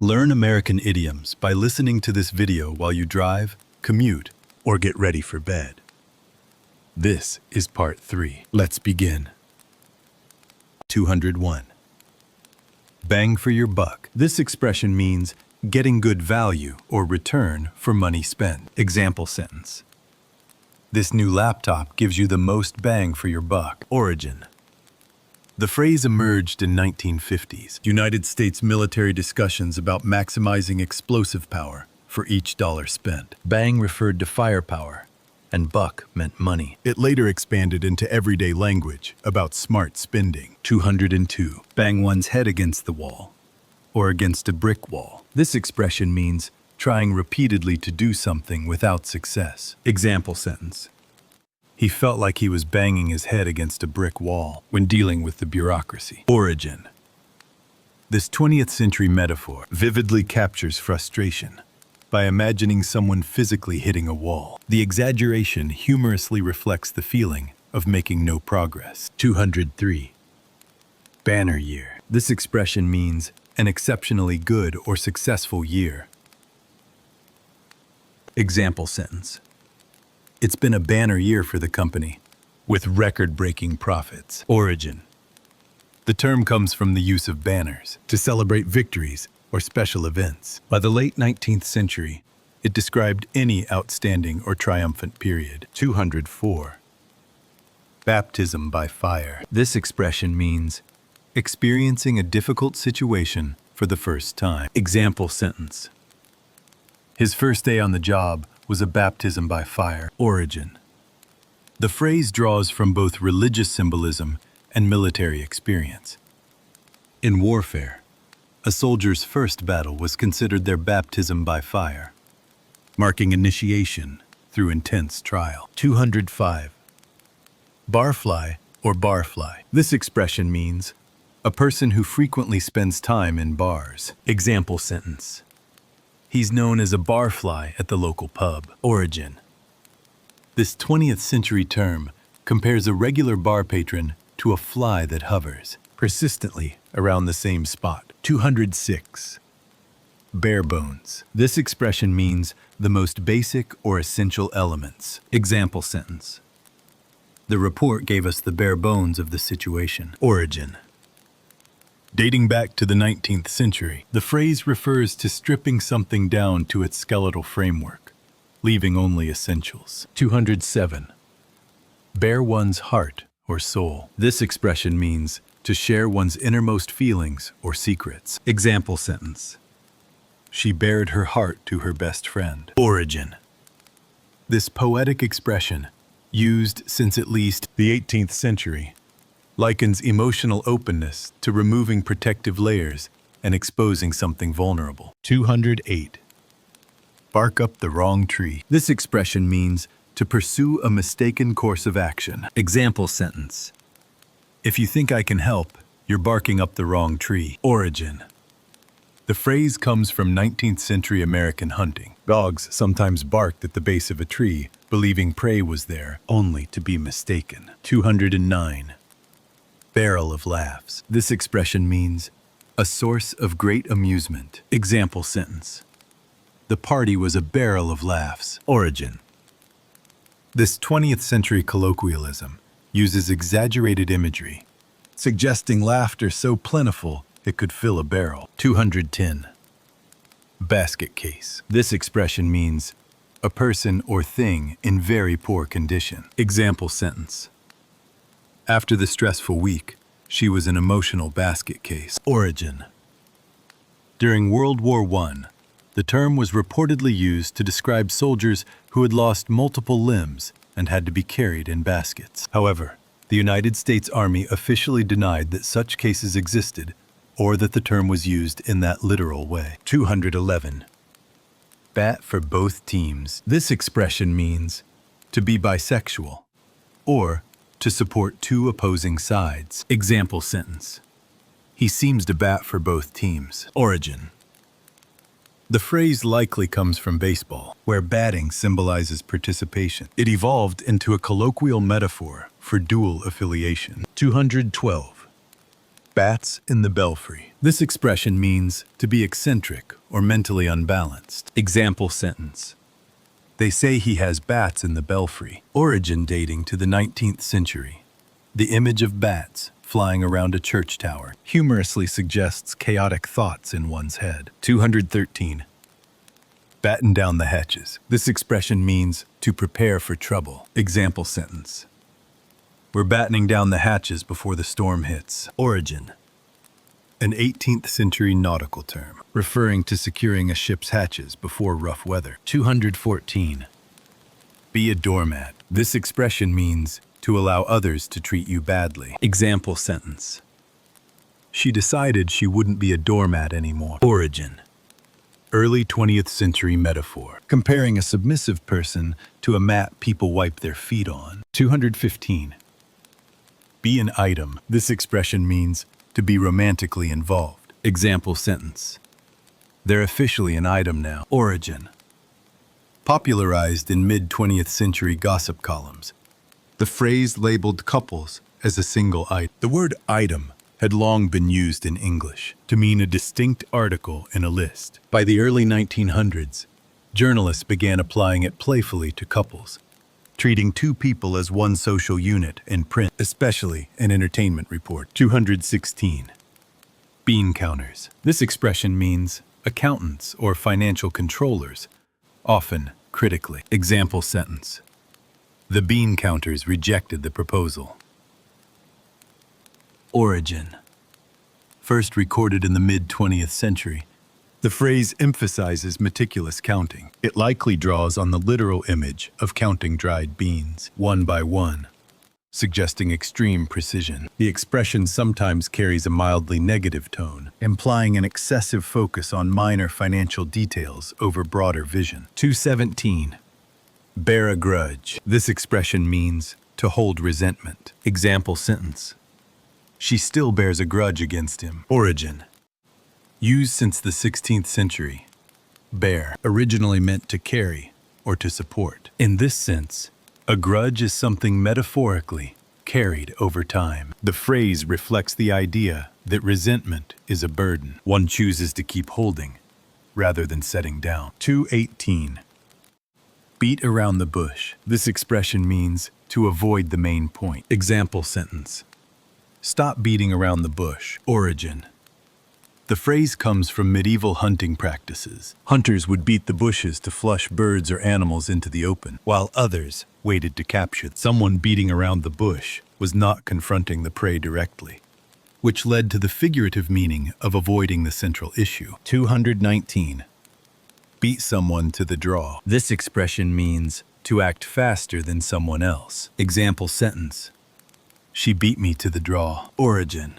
Learn American idioms by listening to this video while you drive, commute, or get ready for bed. This is part 3. Let's begin. 201. Bang for your buck. This expression means getting good value or return for money spent. Example sentence. This new laptop gives you the most bang for your buck. Origin. The phrase emerged in 1950s United States military discussions about maximizing explosive power for each dollar spent. Bang referred to firepower, and buck meant money. It later expanded into everyday language about smart spending. 202. Bang one's head against the wall, or against a brick wall. This expression means trying repeatedly to do something without success. Example sentence. He felt like he was banging his head against a brick wall when dealing with the bureaucracy. Origin. This 20th century metaphor vividly captures frustration by imagining someone physically hitting a wall. The exaggeration humorously reflects the feeling of making no progress. 203. Banner year. This expression means an exceptionally good or successful year. Example sentence. It's been a banner year for the company, with record-breaking profits. Origin. The term comes from the use of banners to celebrate victories or special events. By the late 19th century, it described any outstanding or triumphant period. 204. Baptism by fire. This expression means experiencing a difficult situation for the first time. Example sentence. His first day on the job was a baptism by fire. Origin. The phrase draws from both religious symbolism and military experience. In warfare, a soldier's first battle was considered their baptism by fire, marking initiation through intense trial. 205. Barfly or barfly. This expression means a person who frequently spends time in bars. Example sentence. He's known as a barfly at the local pub. Origin. This 20th century term compares a regular bar patron to a fly that hovers persistently around the same spot. 206. Bare bones. This expression means the most basic or essential elements. Example sentence. The report gave us the bare bones of the situation. Origin. Dating back to the 19th century, the phrase refers to stripping something down to its skeletal framework, leaving only essentials. 207. Bare one's heart or soul. This expression means to share one's innermost feelings or secrets. Example sentence. She bared her heart to her best friend. Origin. This poetic expression, used since at least the 18th century, likens emotional openness to removing protective layers and exposing something vulnerable. 208. Bark up the wrong tree. This expression means to pursue a mistaken course of action. Example sentence. If you think I can help, you're barking up the wrong tree. Origin. The phrase comes from 19th century American hunting. Dogs sometimes barked at the base of a tree, believing prey was there, only to be mistaken. 209. Barrel of laughs. This expression means a source of great amusement. Example sentence. The party was a barrel of laughs. Origin. This 20th century colloquialism uses exaggerated imagery, suggesting laughter so plentiful it could fill a barrel. 210. Basket case. This expression means a person or thing in very poor condition. Example sentence. After the stressful week, she was an emotional basket case. Origin. During World War I, the term was reportedly used to describe soldiers who had lost multiple limbs and had to be carried in baskets. However, the United States Army officially denied that such cases existed or that the term was used in that literal way. 211. Bat for both teams. This expression means to be bisexual or to support two opposing sides. Example sentence. He seems to bat for both teams. Origin. The phrase likely comes from baseball, where batting symbolizes participation. It evolved into a colloquial metaphor for dual affiliation. 212. Bats in the belfry. This expression means to be eccentric or mentally unbalanced. Example sentence. They say he has bats in the belfry. Origin dating to the 19th century. The image of bats flying around a church tower humorously suggests chaotic thoughts in one's head. 213. Batten down the hatches. This expression means to prepare for trouble. Example sentence. We're battening down the hatches before the storm hits. Origin. An 18th century nautical term, referring to securing a ship's hatches before rough weather. 214. Be a doormat. This expression means to allow others to treat you badly. Example sentence. She decided she wouldn't be a doormat anymore. Origin. Early 20th century metaphor, comparing a submissive person to a mat people wipe their feet on. 215. Be an item. This expression means to be romantically involved. Example sentence. They're officially an item now. Origin. Popularized in mid-20th century gossip columns, the phrase labeled couples as a single item. The word item had long been used in English to mean a distinct article in a list. By the early 1900s, journalists began applying it playfully to couples, treating two people as one social unit in print, especially in entertainment report. 216. Bean counters. This expression means accountants or financial controllers, often critically. Example sentence. The bean counters rejected the proposal. Origin. First recorded in the mid-20th century, the phrase emphasizes meticulous counting. It likely draws on the literal image of counting dried beans, one by one, suggesting extreme precision. The expression sometimes carries a mildly negative tone, implying an excessive focus on minor financial details over broader vision. 217. Bear a grudge. This expression means to hold resentment. Example sentence. She still bears a grudge against him. Origin. Used since the 16th century. Bear originally meant to carry or to support. In this sense, a grudge is something metaphorically carried over time. The phrase reflects the idea that resentment is a burden one chooses to keep holding rather than setting down. 218. Beat around the bush. This expression means to avoid the main point. Example sentence. Stop beating around the bush. Origin. The phrase comes from medieval hunting practices. Hunters would beat the bushes to flush birds or animals into the open, while others waited to capture them. Someone beating around the bush was not confronting the prey directly, which led to the figurative meaning of avoiding the central issue. 219. Beat someone to the draw. This expression means to act faster than someone else. Example sentence. She beat me to the draw. Origin.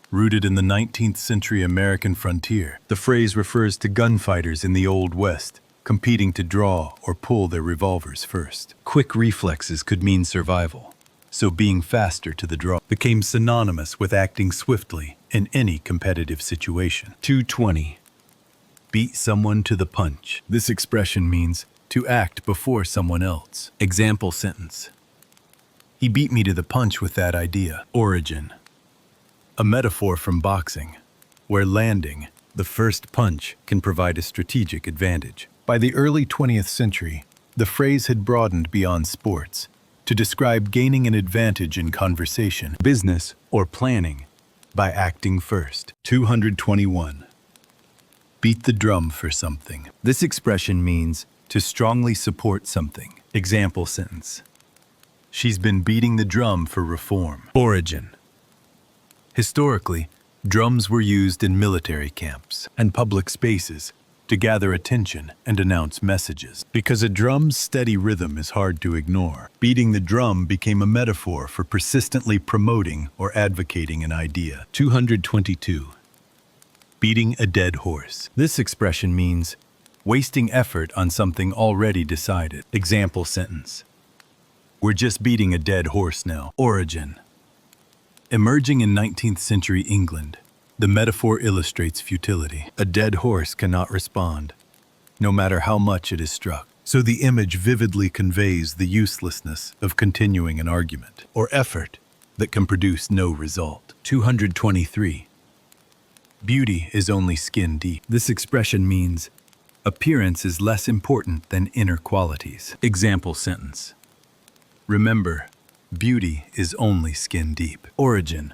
Rooted in the 19th century American frontier, the phrase refers to gunfighters in the Old West competing to draw or pull their revolvers first. Quick reflexes could mean survival, so being faster to the draw became synonymous with acting swiftly in any competitive situation. 220. Beat someone to the punch. This expression means to act before someone else. Example sentence. He beat me to the punch with that idea. Origin. A metaphor from boxing, where landing the first punch can provide a strategic advantage. By the early 20th century, the phrase had broadened beyond sports to describe gaining an advantage in conversation, business, or planning by acting first. 221. Beat the drum for something. This expression means to strongly support something. Example sentence. She's been beating the drum for reform. Origin. Historically, drums were used in military camps and public spaces to gather attention and announce messages. Because a drum's steady rhythm is hard to ignore, beating the drum became a metaphor for persistently promoting or advocating an idea. 222. Beating a dead horse. This expression means wasting effort on something already decided. Example sentence. We're just beating a dead horse now. Origin. Emerging in 19th century England, the metaphor illustrates futility. A dead horse cannot respond, no matter how much it is struck. So the image vividly conveys the uselessness of continuing an argument or effort that can produce no result. 223. Beauty is only skin deep. This expression means appearance is less important than inner qualities. Example sentence. Remember, beauty is only skin deep. Origin.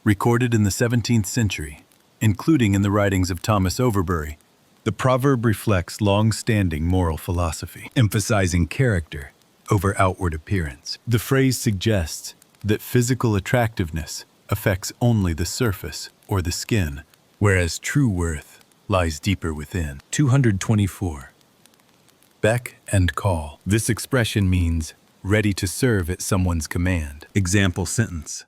Recorded in the 17th century, including in the writings of Thomas Overbury, the proverb reflects long-standing moral philosophy, emphasizing character over outward appearance. The phrase suggests that physical attractiveness affects only the surface or the skin, whereas true worth lies deeper within. 224. Beck and call. This expression means ready to serve at someone's command. Example sentence.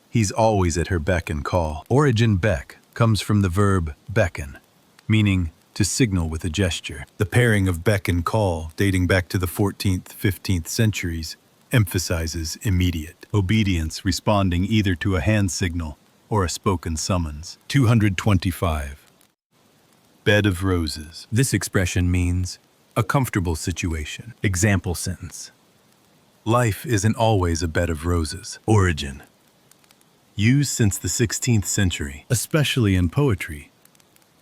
He's always at her beck and call. Origin beck comes from the verb beckon, meaning to signal with a gesture. The pairing of beck and call, dating back to the 14th, 15th centuries, emphasizes immediate obedience, responding either to a hand signal or a spoken summons. 225. Bed of roses. This expression means a comfortable situation. Example sentence. Life isn't always a bed of roses. Origin. Used since the 16th century, especially in poetry,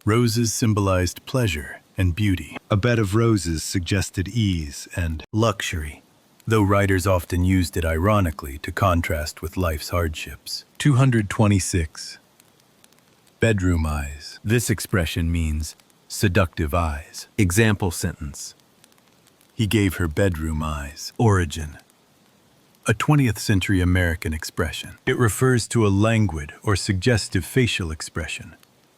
roses symbolized pleasure and beauty. A bed of roses suggested ease and luxury, though writers often used it ironically to contrast with life's hardships. 226. Bedroom eyes. This expression means seductive eyes. Example sentence. He gave her bedroom eyes. Origin. A 20th century American expression. It refers to a languid or suggestive facial expression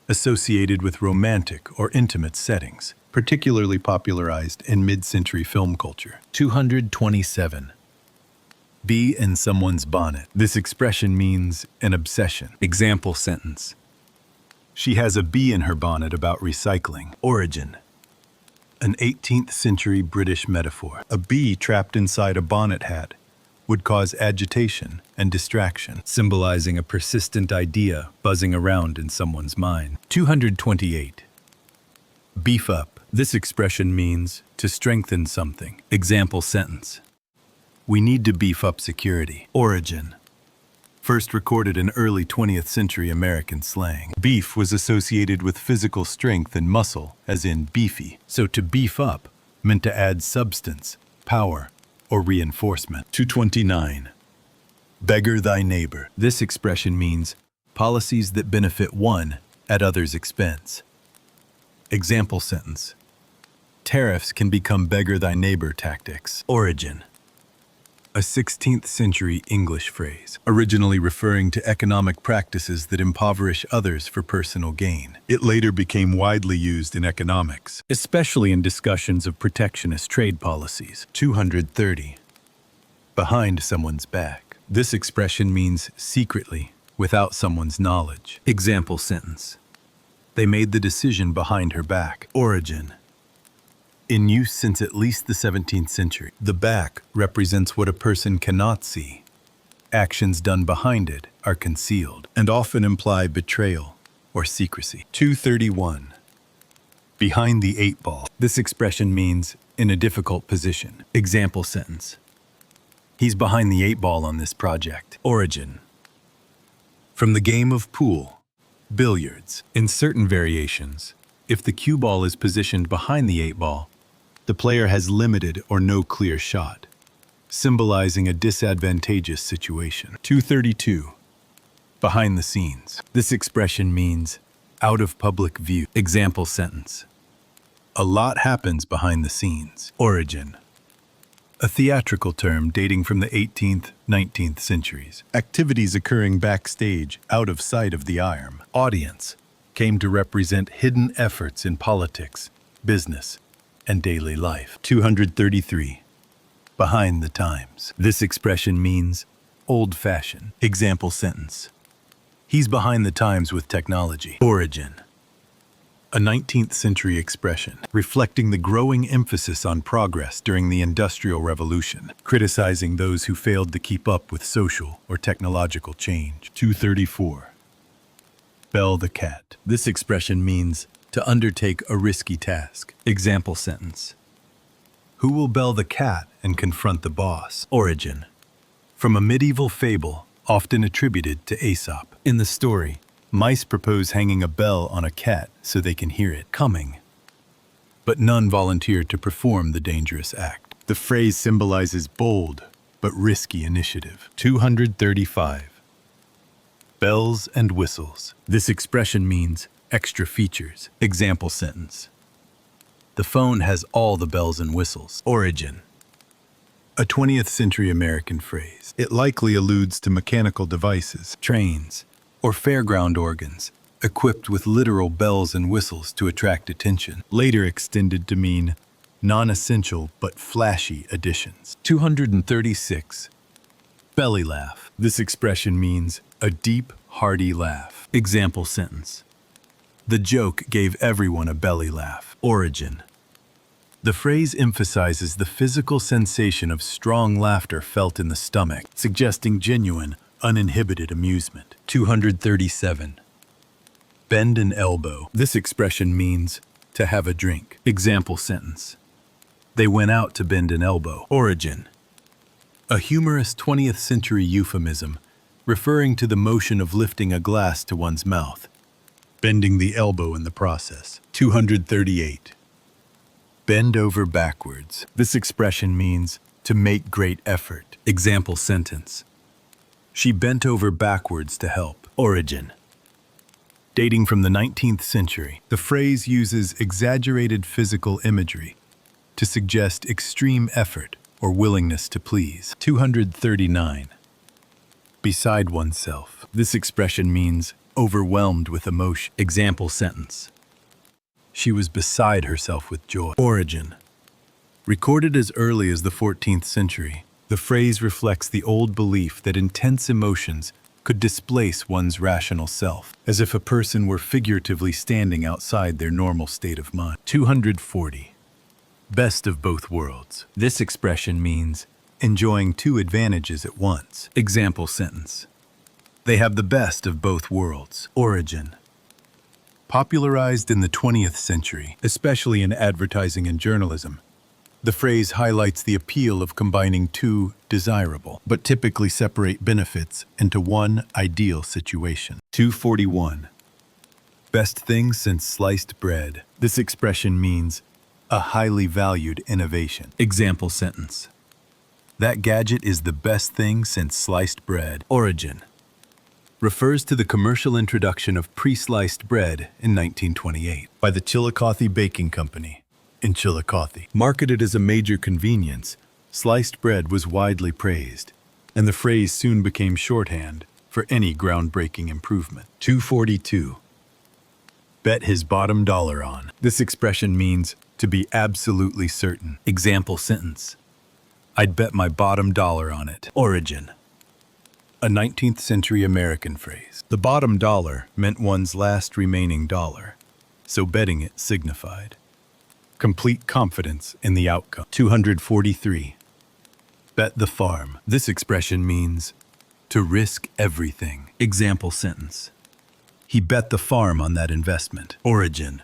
associated with romantic or intimate settings, particularly popularized in mid-century film culture. 227. Bee in someone's bonnet. This expression means an obsession. Example sentence. She has a bee in her bonnet about recycling. Origin. An 18th century British metaphor. A bee trapped inside a bonnet hat would cause agitation and distraction, symbolizing a persistent idea buzzing around in someone's mind. 228. Beef up. This expression means to strengthen something. Example sentence. We need to beef up security. Origin. First recorded in early 20th century American slang. Beef was associated with physical strength and muscle, as in beefy. So to beef up meant to add substance, power, or reinforcement. 229. Beggar thy neighbor. This expression means policies that benefit one at others' expense. Example sentence. Tariffs can become beggar thy neighbor tactics. Origin. A 16th century English phrase, originally referring to economic practices that impoverish others for personal gain. It later became widely used in economics, especially in discussions of protectionist trade policies. 230. Behind someone's back. This expression means secretly, without someone's knowledge. Example sentence. They made the decision behind her back. Origin. In use since at least the 17th century, the back represents what a person cannot see. Actions done behind it are concealed and often imply betrayal or secrecy. 231. Behind the eight ball. This expression means in a difficult position. Example sentence. He's behind the eight ball on this project. Origin. From the game of pool, billiards. In certain variations, if the cue ball is positioned behind the eight ball, the player has limited or no clear shot, symbolizing a disadvantageous situation. 232. Behind the scenes. This expression means out of public view. Example sentence. A lot happens behind the scenes. Origin. A theatrical term dating from the 18th, 19th centuries. Activities occurring backstage, out of sight of the eye. Audience came to represent hidden efforts in politics, business, and daily life. 233. Behind the times. This expression means old-fashioned. Example sentence. He's behind the times with technology. Origin. A 19th century expression reflecting the growing emphasis on progress during the Industrial Revolution, criticizing those who failed to keep up with social or technological change. 234. Bell the cat. This expression means to undertake a risky task. Example sentence. Who will bell the cat and confront the boss? Origin. From a medieval fable often attributed to Aesop. In the story, mice propose hanging a bell on a cat so they can hear it coming. But none volunteered to perform the dangerous act. The phrase symbolizes bold but risky initiative. 235. Bells and whistles. This expression means extra features. Example sentence. The phone has all the bells and whistles. Origin. A 20th century American phrase. It likely alludes to mechanical devices, trains, or fairground organs, equipped with literal bells and whistles to attract attention, later extended to mean non-essential but flashy additions. 236. Belly laugh. This expression means a deep, hearty laugh. Example sentence. The joke gave everyone a belly laugh. Origin. The phrase emphasizes the physical sensation of strong laughter felt in the stomach, suggesting genuine, uninhibited amusement. 237. Bend an elbow. This expression means to have a drink. Example sentence. They went out to bend an elbow. Origin. A humorous 20th century euphemism referring to the motion of lifting a glass to one's mouth, bending the elbow in the process. 238. Bend over backwards. This expression means to make great effort. Example sentence. She bent over backwards to help. Origin. Dating from the 19th century, the phrase uses exaggerated physical imagery to suggest extreme effort or willingness to please. 239. Beside oneself. This expression means overwhelmed with emotion. Example sentence. She was beside herself with joy. Origin. Recorded as early as the 14th century, the phrase reflects the old belief that intense emotions could displace one's rational self, as if a person were figuratively standing outside their normal state of mind. 240. Best of both worlds. This expression means enjoying two advantages at once. Example sentence. They have the best of both worlds. Origin. Popularized in the 20th century, especially in advertising and journalism, the phrase highlights the appeal of combining two desirable, but typically separate benefits into one ideal situation. 241. Best thing since sliced bread. This expression means a highly valued innovation. Example sentence. That gadget is the best thing since sliced bread. Origin. Refers to the commercial introduction of pre-sliced bread in 1928 by the Chillicothe Baking Company in Chillicothe. Marketed as a major convenience, sliced bread was widely praised, and the phrase soon became shorthand for any groundbreaking improvement. 242. Bet his bottom dollar on. This expression means to be absolutely certain. Example sentence. I'd bet my bottom dollar on it. Origin. A 19th century American phrase. The bottom dollar meant one's last remaining dollar, so betting it signified complete confidence in the outcome. 243. Bet the farm. This expression means to risk everything. Example sentence. He bet the farm on that investment. Origin.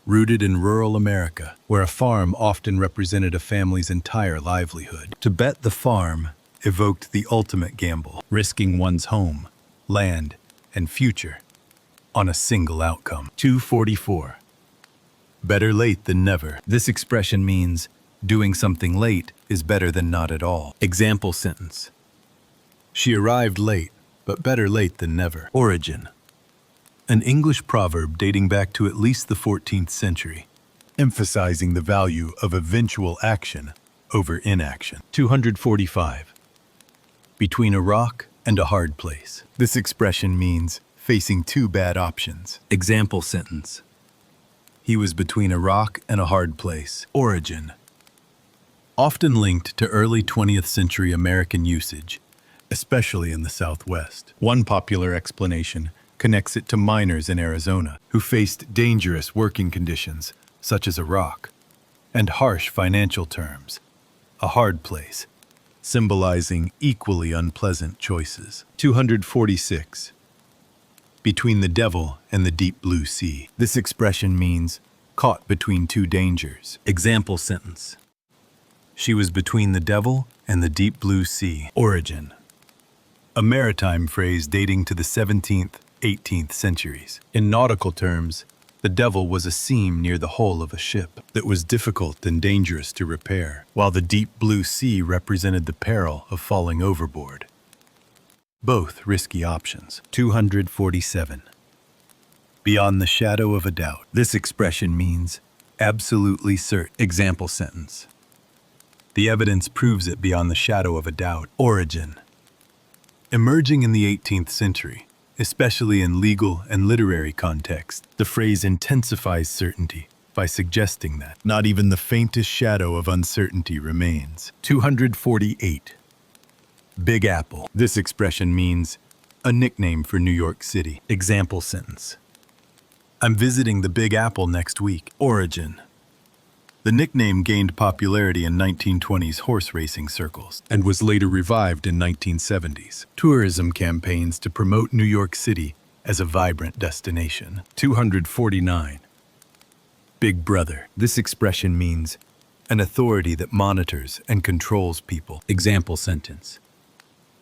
Rooted in rural America, where a farm often represented a family's entire livelihood. To bet the farm evoked the ultimate gamble, risking one's home, land, and future on a single outcome. 244. Better late than never. This expression means doing something late is better than not at all. Example sentence. She arrived late, but better late than never. Origin. An English proverb dating back to at least the 14th century, emphasizing the value of eventual action over inaction. 245. Between a rock and a hard place. This expression means facing two bad options. Example sentence. He was between a rock and a hard place. Origin. Often linked to early 20th century American usage, especially in the Southwest. One popular explanation connects it to miners in Arizona who faced dangerous working conditions, such as a rock, and harsh financial terms, a hard place, symbolizing equally unpleasant choices. 246. Between the devil and the deep blue sea. This expression means caught between two dangers. Example sentence. She was between the devil and the deep blue sea. Origin. a maritime phrase dating to the 17th, 18th centuries. In nautical terms, the devil was a seam near the hull of a ship that was difficult and dangerous to repair, while the deep blue sea represented the peril of falling overboard. Both risky options. 247. Beyond the shadow of a doubt. This expression means absolutely certain. Example sentence. The evidence proves it beyond the shadow of a doubt. Origin. Emerging in the 18th century, especially in legal and literary contexts, the phrase intensifies certainty by suggesting that not even the faintest shadow of uncertainty remains. 248. Big Apple. This expression means a nickname for New York City. Example sentence. I'm visiting the Big Apple next week. Origin. The nickname gained popularity in 1920s horse racing circles and was later revived in 1970s tourism campaigns to promote New York City as a vibrant destination. 249. Big Brother. This expression means an authority that monitors and controls people. Example sentence.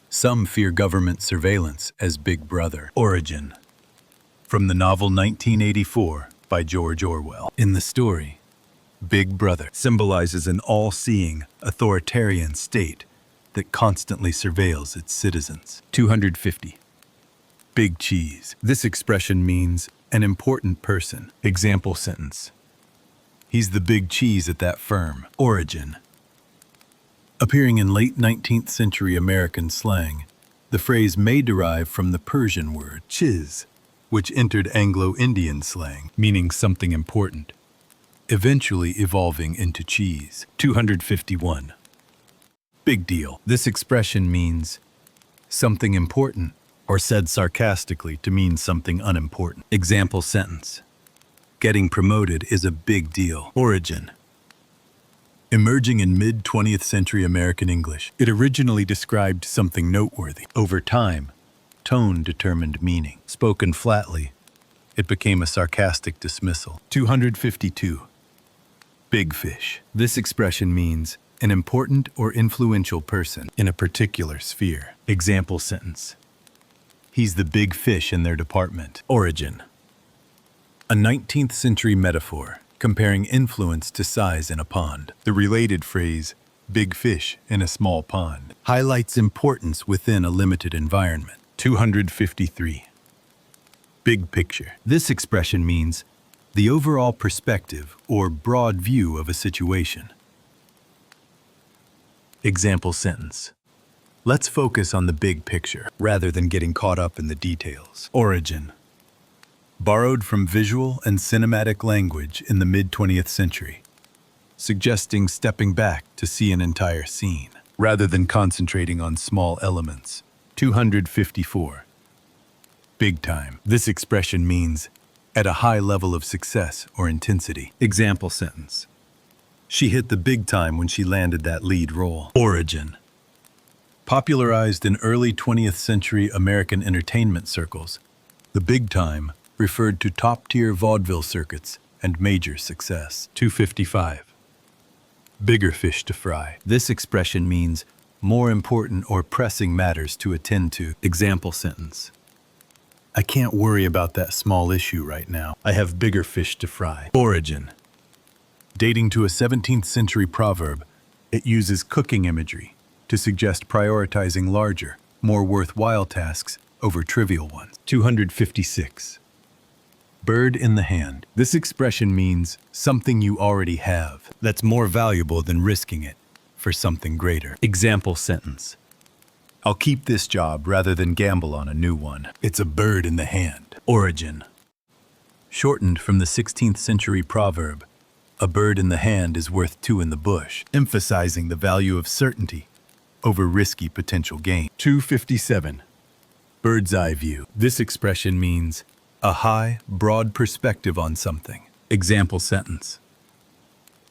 Some fear government surveillance as Big Brother. Origin. From the novel 1984 by George Orwell. In the story, Big Brother symbolizes an all-seeing, authoritarian state that constantly surveils its citizens. 250. Big Cheese. This expression means an important person. Example sentence. He's the big cheese at that firm. Origin. Appearing in late 19th century American slang, the phrase may derive from the Persian word chiz, which entered Anglo-Indian slang, meaning something important, eventually evolving into cheese. 251. Big deal. This expression means something important, or said sarcastically to mean something unimportant. Example sentence. Getting promoted is a big deal. Origin. Emerging in mid-20th century American English, it originally described something noteworthy. Over time, tone determined meaning. Spoken flatly, it became a sarcastic dismissal. 252. Big fish. This expression means an important or influential person in a particular sphere. Example sentence. He's the big fish in their department. Origin. A 19th century metaphor comparing influence to size in a pond. The related phrase, big fish in a small pond, highlights importance within a limited environment. 253. Big picture. This expression means the overall perspective or broad view of a situation. Example sentence. Let's focus on the big picture rather than getting caught up in the details. Origin. Borrowed from visual and cinematic language in the mid-20th century, suggesting stepping back to see an entire scene rather than concentrating on small elements. 254. Big time. This expression means at a high level of success or intensity. Example sentence. She hit the big time when she landed that lead role. Origin. Popularized in early 20th century American entertainment circles, the big time referred to top-tier vaudeville circuits and major success. 255. Bigger fish to fry. This expression means more important or pressing matters to attend to. Example sentence. I can't worry about that small issue right now. I have bigger fish to fry. Origin. Dating to a 17th century proverb, it uses cooking imagery to suggest prioritizing larger, more worthwhile tasks over trivial ones. 256. Bird in the hand. This expression means something you already have that's more valuable than risking it for something greater. Example sentence. I'll keep this job rather than gamble on a new one. It's a bird in the hand. Origin. Shortened from the 16th century proverb, a bird in the hand is worth two in the bush, emphasizing the value of certainty over risky potential gain. 257. Bird's eye view. This expression means a high, broad perspective on something. Example sentence.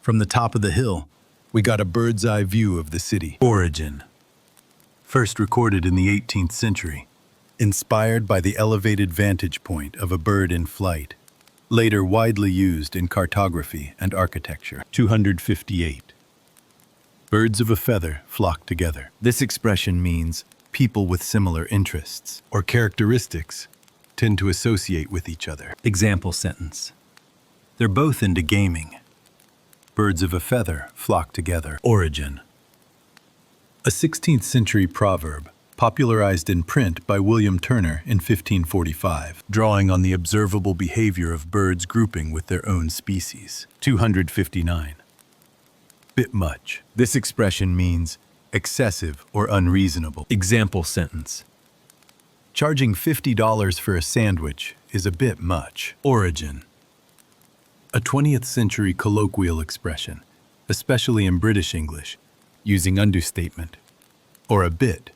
From the top of the hill, we got a bird's eye view of the city. Origin. First recorded in the 18th century, inspired by the elevated vantage point of a bird in flight, later widely used in cartography and architecture. 258. Birds of a feather flock together. This expression means People with similar interests or characteristics tend to associate with each other. Example sentence. They're both into gaming. Birds of a feather flock together. Origin. A 16th century proverb, popularized in print by William Turner in 1545, drawing on the observable behavior of birds grouping with their own species. 259. Bit much. This expression means excessive or unreasonable. Example sentence. Charging $50 for a sandwich is a bit much. Origin. A 20th century colloquial expression, especially in British English, using understatement, or a bit,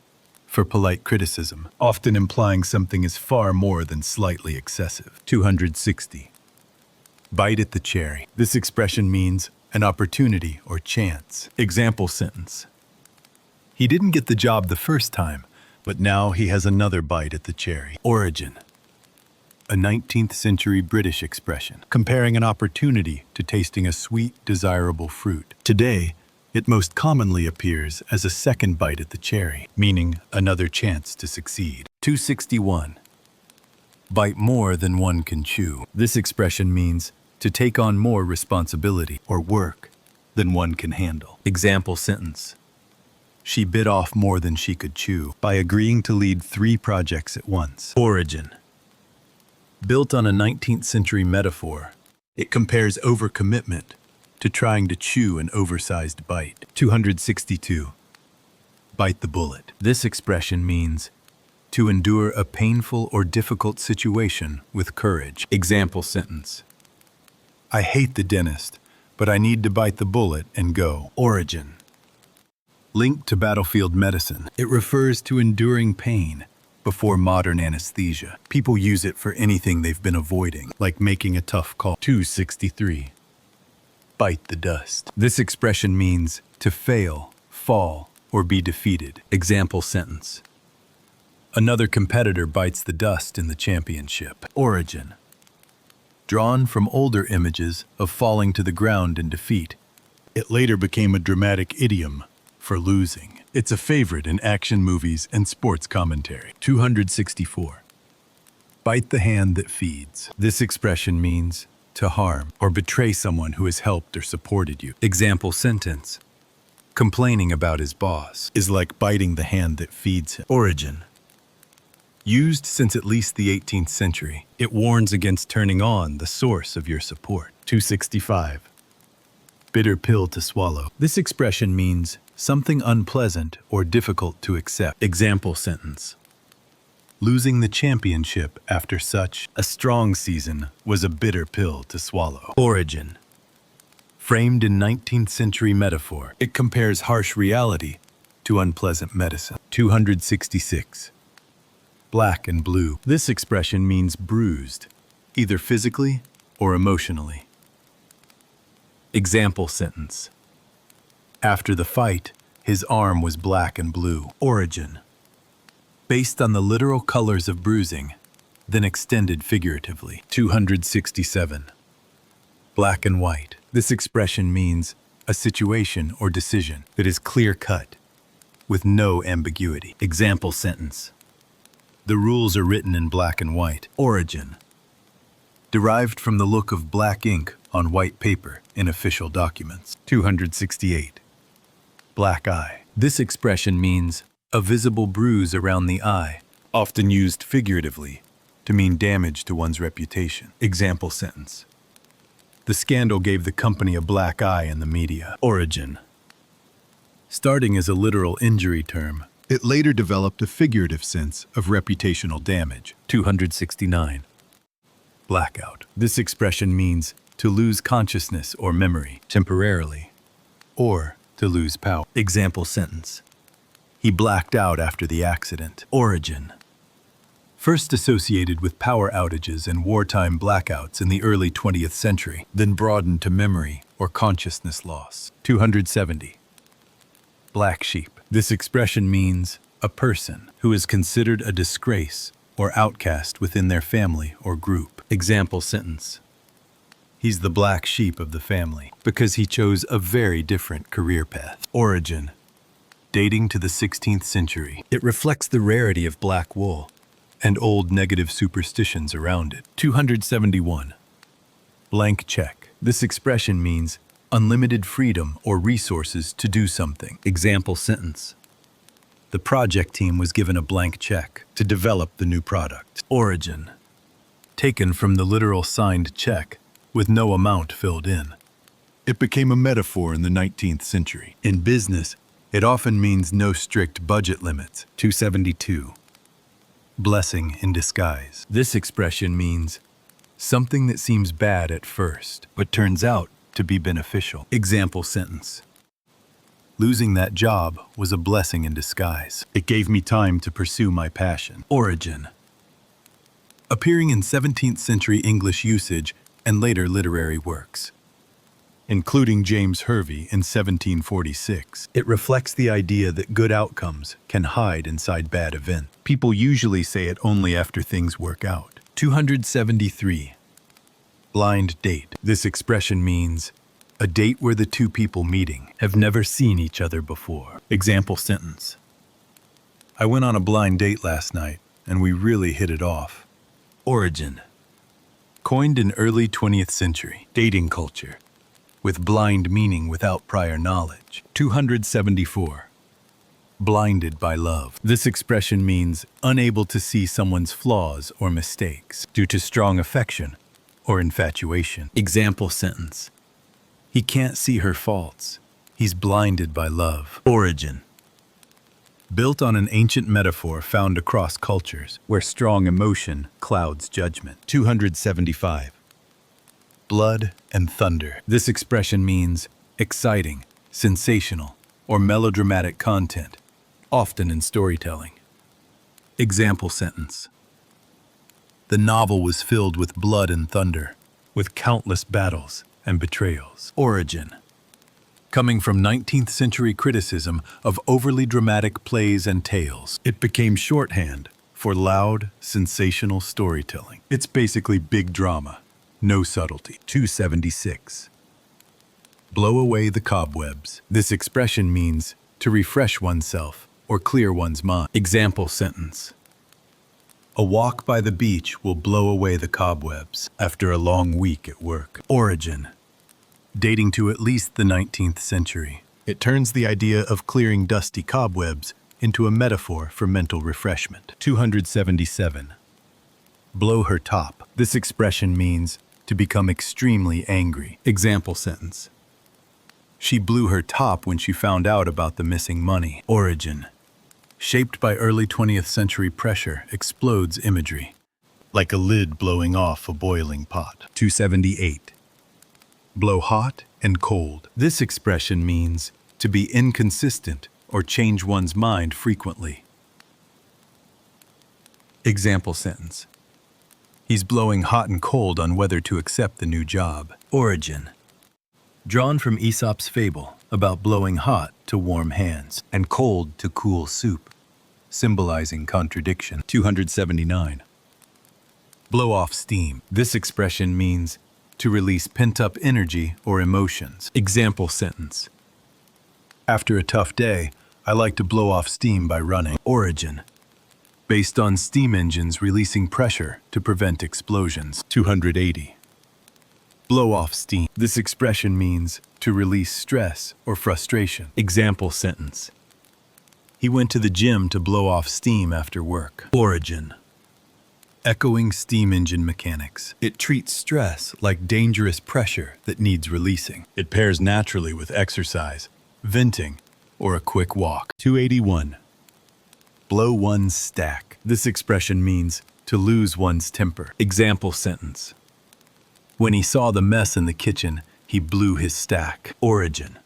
for polite criticism, often implying something is far more than slightly excessive. 260. Bite at the cherry. This expression means an opportunity or chance. Example sentence. He didn't get the job the first time, but now he has another bite at the cherry. Origin. A 19th century British expression, comparing an opportunity to tasting a sweet, desirable fruit. Today, it most commonly appears as a second bite at the cherry, meaning another chance to succeed. 261. Bite more than one can chew. This expression means to take on more responsibility or work than one can handle. Example sentence. She bit off more than she could chew by agreeing to lead 3 projects at once. Origin. Built on a 19th century metaphor, it compares overcommitment to trying to chew an oversized bite. 262. Bite the bullet. This expression means to endure a painful or difficult situation with courage. Example sentence. I hate the dentist, but I need to bite the bullet and go. Origin. Linked to battlefield medicine, it refers to enduring pain before modern anesthesia. People use it for anything they've been avoiding, like making a tough call. 263. Bite the dust. This expression means to fail, fall, or be defeated. Example sentence. Another competitor bites the dust in the championship. Origin. Drawn from older images of falling to the ground in defeat, it later became a dramatic idiom for losing. It's a favorite in action movies and sports commentary. 264. Bite the hand that feeds. This expression means to harm or betray someone who has helped or supported you. Example sentence. Complaining about his boss is like biting the hand that feeds him. Origin. Used since at least the 18th century, it warns against turning on the source of your support. 265. Bitter pill to swallow. This expression means something unpleasant or difficult to accept. Example sentence. Losing the championship after such a strong season was a bitter pill to swallow. Origin. Framed in 19th century metaphor, it compares harsh reality to unpleasant medicine. 266. Black and blue. This expression means bruised, either physically or emotionally. Example sentence. After the fight, his arm was black and blue. Origin. Based on the literal colors of bruising, then extended figuratively. 267. Black and white. This expression means a situation or decision that is clear-cut, with no ambiguity. Example sentence. The rules are written in black and white. Origin. Derived from the look of black ink on white paper in official documents. 268. Black eye. This expression means a visible bruise around the eye, often used figuratively to mean damage to one's reputation. Example sentence. The scandal gave the company a black eye in the media. Origin. Starting as a literal injury term, it later developed a figurative sense of reputational damage. 269. Blackout. This expression means to lose consciousness or memory temporarily, or to lose power. Example sentence. He blacked out after the accident. Origin. First associated with power outages and wartime blackouts in the early 20th century, then broadened to memory or consciousness loss. 270. Black sheep. This expression means a person who is considered a disgrace or outcast within their family or group. Example sentence. He's the black sheep of the family because he chose a very different career path. Origin. dating to the 16th century. It reflects the rarity of black wool and old negative superstitions around it. 271. Blank check. This expression means unlimited freedom or resources to do something. Example sentence. The project team was given a blank check to develop the new product. Origin. Taken from the literal signed check with no amount filled in. It became a metaphor in the 19th century. In business, it often means no strict budget limits. 272. Blessing in disguise. This expression means something that seems bad at first, but turns out to be beneficial. Example sentence. Losing that job was a blessing in disguise. It gave me time to pursue my passion. Origin. Appearing in 17th century English usage and later literary works, including James Hervey in 1746. It reflects the idea that good outcomes can hide inside bad events. People usually say it only after things work out. 273. Blind date. This expression means a date where the two people meeting have never seen each other before. Example sentence. I went on a blind date last night, and we really hit it off. Origin. Coined in early 20th century dating culture, with blind meaning without prior knowledge. 274. Blinded by love. This expression means unable to see someone's flaws or mistakes due to strong affection or infatuation. Example sentence. He can't see her faults. He's blinded by love. Origin. Built on an ancient metaphor found across cultures where strong emotion clouds judgment. 275. Blood and thunder. This expression means exciting, sensational, or melodramatic content, often in storytelling. Example sentence. The novel was filled with blood and thunder, with countless battles and betrayals. Origin. Coming from 19th century criticism of overly dramatic plays and tales, it became shorthand for loud, sensational storytelling. It's basically big drama, no subtlety. 276. Blow away the cobwebs. This expression means to refresh oneself or clear one's mind. Example sentence. A walk by the beach will blow away the cobwebs after a long week at work. Origin. Dating to at least the 19th century, it turns the idea of clearing dusty cobwebs into a metaphor for mental refreshment. 277. Blow her top. This expression means to become extremely angry. Example sentence. She blew her top when she found out about the missing money. Origin. Shaped by early 20th century pressure, explodes imagery, like a lid blowing off a boiling pot. 278. Blow hot and cold. This expression means to be inconsistent or change one's mind frequently. Example sentence. He's blowing hot and cold on whether to accept the new job. Origin. Drawn from Aesop's fable about blowing hot to warm hands and cold to cool soup, symbolizing contradiction. 279. Blow off steam. This expression means to release pent-up energy or emotions. Example sentence. After a tough day, I like to blow off steam by running. Origin. Based on steam engines releasing pressure to prevent explosions. 280. Blow off steam. This expression means to release stress or frustration. Example sentence. He went to the gym to blow off steam after work. Origin. Echoing steam engine mechanics. It treats stress like dangerous pressure that needs releasing. It pairs naturally with exercise, venting, or a quick walk. 281. Blow one's stack. This expression means to lose one's temper. Example sentence. When he saw the mess in the kitchen, he blew his stack. Origin.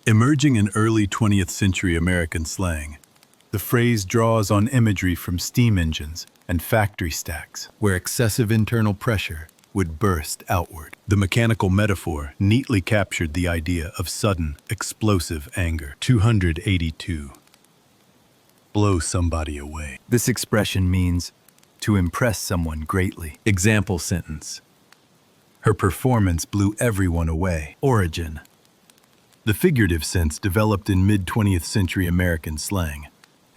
Emerging in early 20th century American slang, the phrase draws on imagery from steam engines and factory stacks, where excessive internal pressure would burst outward. The mechanical metaphor neatly captured the idea of sudden, explosive anger. 282. Blow somebody away. This expression means to impress someone greatly. Example sentence. Her performance blew everyone away. Origin. The figurative sense developed in mid-20th century American slang,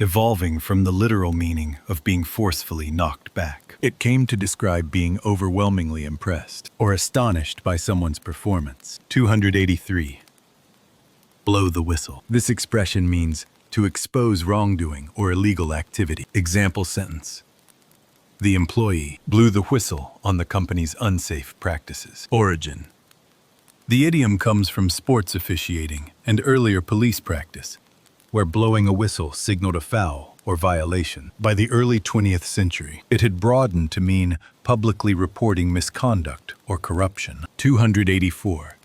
evolving from the literal meaning of being forcefully knocked back. It came to describe being overwhelmingly impressed or astonished by someone's performance. 283. Blow the whistle. This expression means to expose wrongdoing or illegal activity. Example sentence. The employee blew the whistle on the company's unsafe practices. Origin. The idiom comes from sports officiating and earlier police practice, where blowing a whistle signaled a foul or violation. By the early 20th century, it had broadened to mean publicly reporting misconduct or corruption. 284.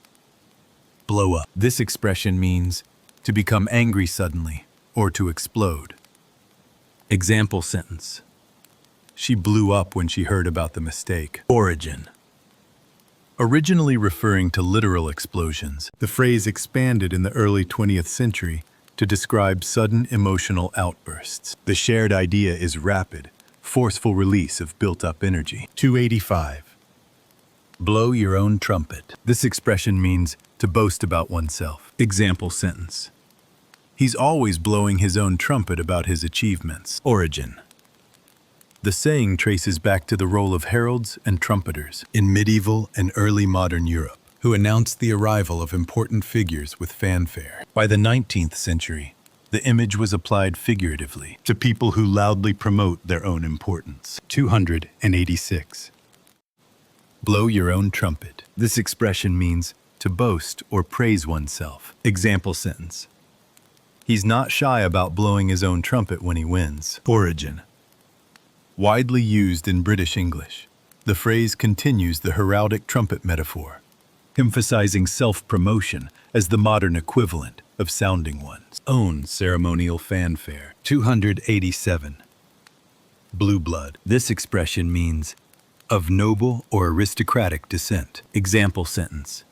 Blow up. This expression means to become angry suddenly or to explode. Example sentence. She blew up when she heard about the mistake. Origin. Originally referring to literal explosions, the phrase expanded in the early 20th century to describe sudden emotional outbursts. The shared idea is rapid, forceful release of built-up energy. 285. Blow your own trumpet. This expression means to boast about oneself. Example sentence. He's always blowing his own trumpet about his achievements. Origin. The saying traces back to the role of heralds and trumpeters in medieval and early modern Europe, who announced the arrival of important figures with fanfare. By the 19th century, the image was applied figuratively to people who loudly promote their own importance. 286. Blow your own trumpet. This expression means to boast or praise oneself. Example sentence. He's not shy about blowing his own trumpet when he wins. Origin. Widely used in British English, the phrase continues the heraldic trumpet metaphor, emphasizing self-promotion as the modern equivalent of sounding one's own ceremonial fanfare. 287. Blue blood. This expression means of noble or aristocratic descent. Example sentence.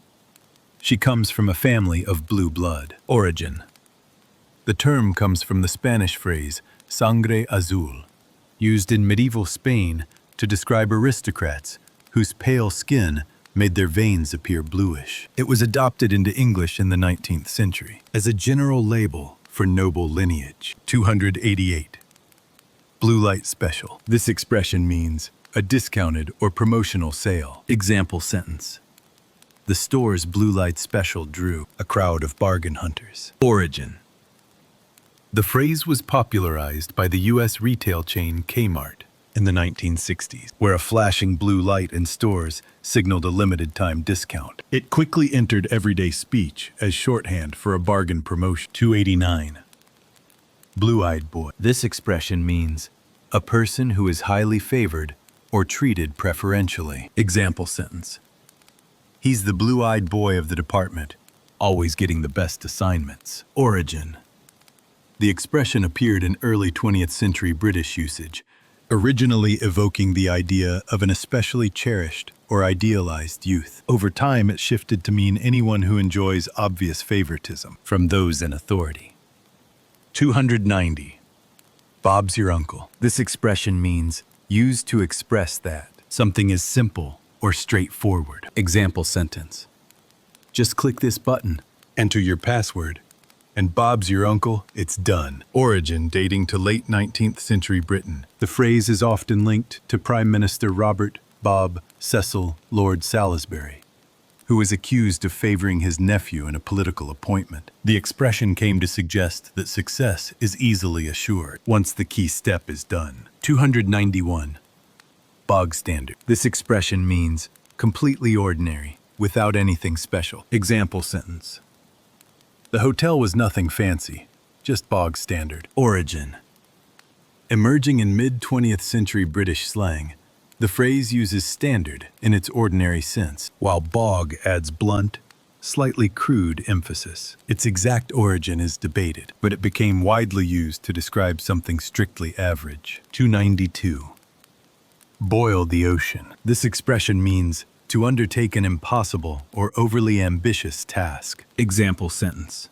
She comes from a family of blue blood. Origin. The term comes from the Spanish phrase sangre azul, used in medieval Spain to describe aristocrats whose pale skin made their veins appear bluish. It was adopted into English in the 19th century as a general label for noble lineage. 288. Blue light special. This expression means a discounted or promotional sale. Example sentence. The store's blue light special drew a crowd of bargain hunters. Origin. The phrase was popularized by the U.S. retail chain Kmart in the 1960s, where a flashing blue light in stores signaled a limited-time discount. It quickly entered everyday speech as shorthand for a bargain promotion. 289. Blue-eyed boy. This expression means a person who is highly favored or treated preferentially. Example sentence. He's the blue-eyed boy of the department, always getting the best assignments. Origin. The expression appeared in early 20th century British usage, originally evoking the idea of an especially cherished or idealized youth. Over time, it shifted to mean anyone who enjoys obvious favoritism from those in authority. 290. Bob's your uncle. This expression means used to express that something is simple or straightforward. Example sentence. Just click this button, enter your password, and Bob's your uncle, it's done. Origin dating to late 19th century Britain. The phrase is often linked to Prime Minister Robert Bob Cecil Lord Salisbury, who was accused of favoring his nephew in a political appointment. The expression came to suggest that success is easily assured once the key step is done. 291. Bog standard. This expression means completely ordinary, without anything special. Example sentence. The hotel was nothing fancy, just bog standard. Origin. Emerging in mid-20th century British slang, the phrase uses standard in its ordinary sense, while bog adds blunt, slightly crude emphasis. Its exact origin is debated, but it became widely used to describe something strictly average. 292. Boil the ocean. This expression means to undertake an impossible or overly ambitious task. Example sentence.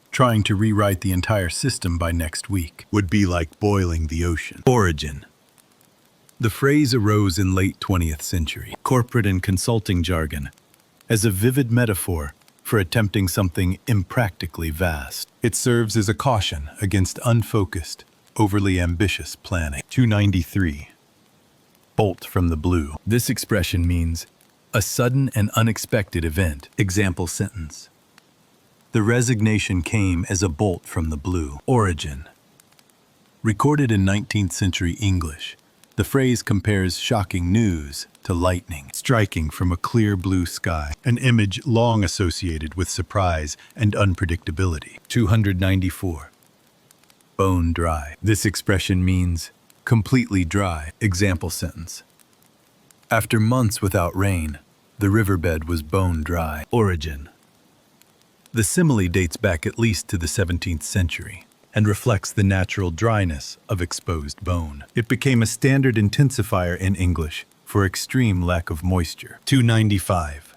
Trying to rewrite the entire system by next week would be like boiling the ocean. Origin. The phrase arose in late 20th century, corporate and consulting jargon, as a vivid metaphor for attempting something impractically vast. It serves as a caution against unfocused, overly ambitious planning. 293. Bolt from the blue. This expression means a sudden and unexpected event. Example sentence. The resignation came as a bolt from the blue. Origin. Recorded in 19th century English, the phrase compares shocking news to lightning striking from a clear blue sky, an image long associated with surprise and unpredictability. 294. Bone dry. This expression means completely dry. Example sentence. After months without rain, the riverbed was bone dry. Origin. The simile dates back at least to the 17th century and reflects the natural dryness of exposed bone. It became a standard intensifier in English for extreme lack of moisture. 295.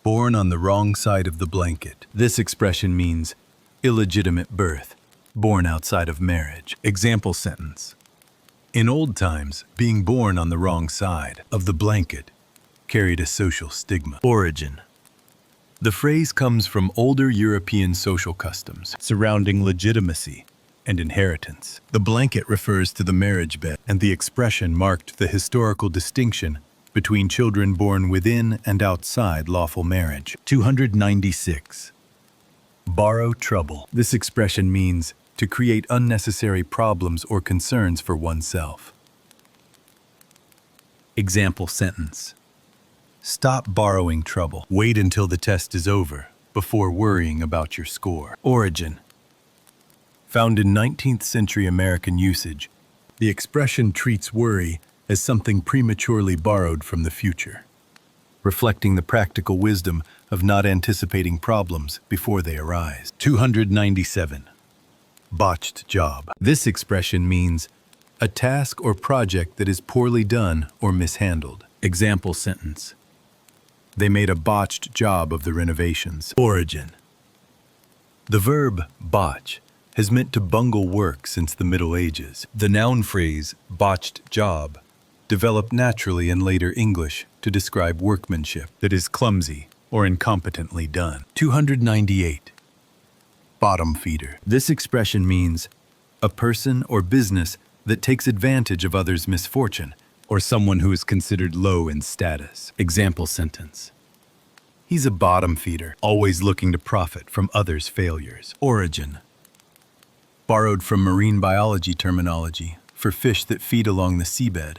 Born on the wrong side of the blanket. This expression means illegitimate birth, born outside of marriage. Example sentence. In old times, being born on the wrong side of the blanket carried a social stigma. Origin. The phrase comes from older European social customs surrounding legitimacy and inheritance. The blanket refers to the marriage bed, and the expression marked the historical distinction between children born within and outside lawful marriage. 296. Borrow trouble. This expression means to create unnecessary problems or concerns for oneself. Example sentence. Stop borrowing trouble. Wait until the test is over before worrying about your score. Origin. Found in 19th century American usage, the expression treats worry as something prematurely borrowed from the future, reflecting the practical wisdom of not anticipating problems before they arise. 297. Botched job. This expression means a task or project that is poorly done or mishandled. Example sentence. They made a botched job of the renovations. Origin. The verb botch has meant to bungle work since the Middle Ages. The noun phrase botched job developed naturally in later English to describe workmanship that is clumsy or incompetently done. 298. Bottom feeder. This expression means a person or business that takes advantage of others' misfortune or someone who is considered low in status. Example sentence. He's a bottom feeder, always looking to profit from others' failures. Origin. Borrowed from marine biology terminology for fish that feed along the seabed.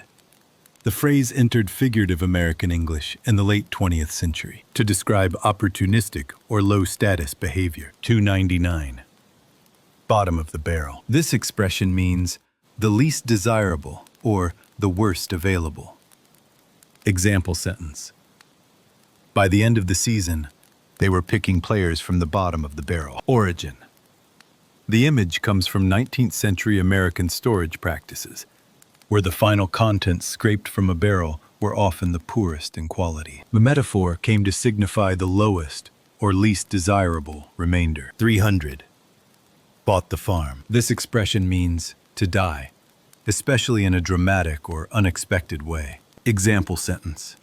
The phrase entered figurative American English in the late 20th century to describe opportunistic or low-status behavior. 299. Bottom of the barrel. This expression means the least desirable or the worst available. Example sentence. By the end of the season, they were picking players from the bottom of the barrel. Origin. The image comes from 19th century American storage practices, where the final contents scraped from a barrel were often the poorest in quality. The metaphor came to signify the lowest or least desirable remainder. 300. Bought the farm. This expression means to die, especially in a dramatic or unexpected way. Example sentence.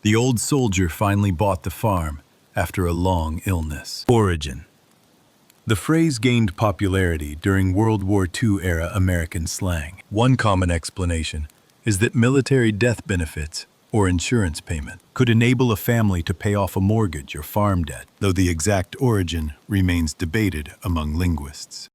The old soldier finally bought the farm after a long illness. Origin. The phrase gained popularity during World War II era American slang. One common explanation is that military death benefits or insurance payment could enable a family to pay off a mortgage or farm debt, though the exact origin remains debated among linguists.